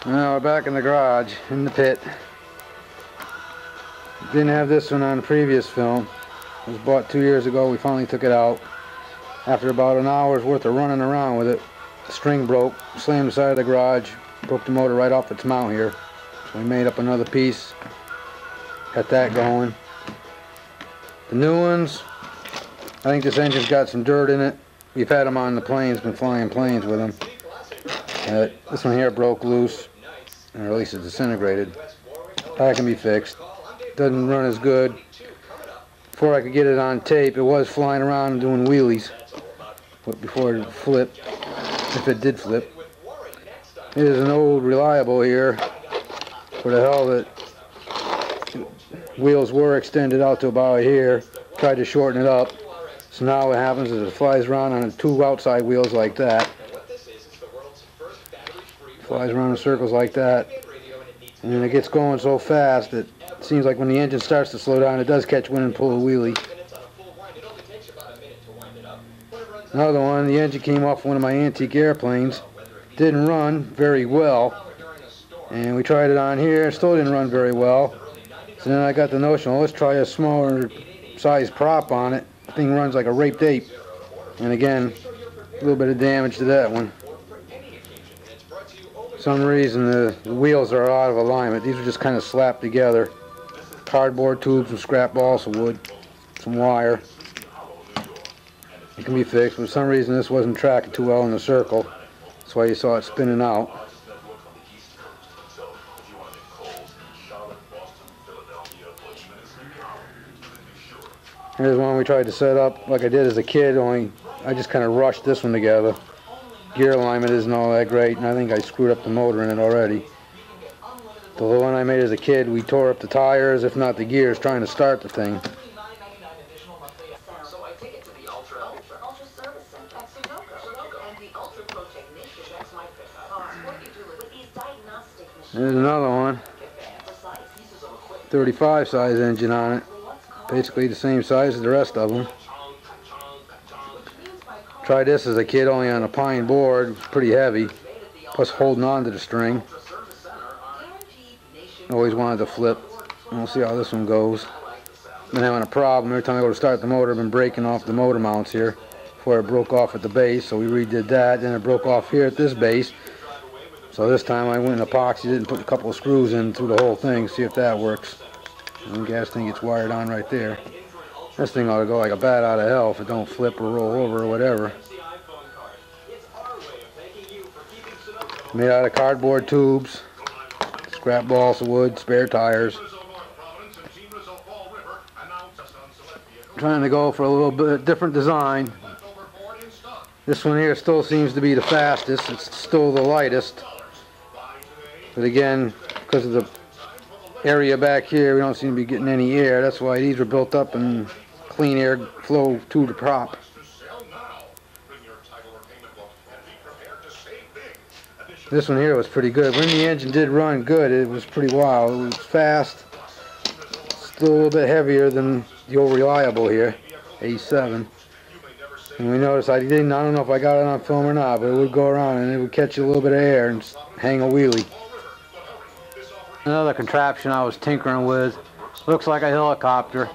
Now we're back in the garage, in the pit. Didn't have this one on the previous film. It was bought 2 years ago. We finally took it out. After about an hour's worth of running around with it, the string broke, slammed the side of the garage, broke the motor right off its mount here. So we made up another piece, got that going. The new ones, I think this engine's got some dirt in it. We've had them on the planes, been flying planes with them. This one here broke loose, or at least it's disintegrated. That can be fixed. Doesn't run as good. Before I could get it on tape, it was flying around and doing wheelies. But before it flipped, if it did flip. It is an old reliable here. For the hell that wheels were extended out to about here. Tried to shorten it up. So now what happens is it flies around on two outside wheels like that. Flies around in circles like that. And then it gets going so fast that it seems like when the engine starts to slow down, it does catch wind and pull a wheelie. Another one, the engine came off one of my antique airplanes. Didn't run very well. And we tried it on here, still didn't run very well. So then I got the notion, well, let's try a smaller size prop on it. The thing runs like a raped ape. And again, a little bit of damage to that one. For some reason the wheels are out of alignment. These are just kind of slapped together. Cardboard tubes and scrap balsa wood, some wire. It can be fixed, but for some reason this wasn't tracking too well in the circle. That's why you saw it spinning out. Here's one we tried to set up like I did as a kid, only I just kind of rushed this one together. Gear alignment isn't all that great, and I think I screwed up the motor in it already. The one I made as a kid, we tore up the tires, if not the gears, trying to start the thing. There's another one. 35 size engine on it. Basically the same size as the rest of them. Tried this as a kid only on a pine board. It was pretty heavy. Plus holding on to the string. Always wanted to flip. We'll see how this one goes. Been having a problem. Every time I go to start the motor, I've been breaking off the motor mounts here. Before it broke off at the base, so we redid that. Then it broke off here at this base. So this time I went and epoxied it and put a couple of screws in through the whole thing, see if that works. And the gas thing gets wired on right there. This thing ought to go like a bat out of hell if it don't flip or roll over or whatever. Made out of cardboard tubes, scrap balsa wood, spare tires. Trying to go for a little bit different design. This one here still seems to be the fastest. It's still the lightest. But again, because of the area back here, we don't seem to be getting any air. That's why these were built up and clean air flow to the prop. This one here was pretty good. When the engine did run good, it was pretty wild. It was fast. Still a little bit heavier than the old reliable here, 87. And we noticed I don't know if I got it on film or not, but it would go around and it would catch a little bit of air and hang a wheelie. Another contraption I was tinkering with. Looks like a helicopter.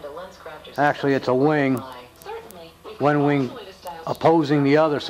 Actually, it's a wing. One wing opposing the other.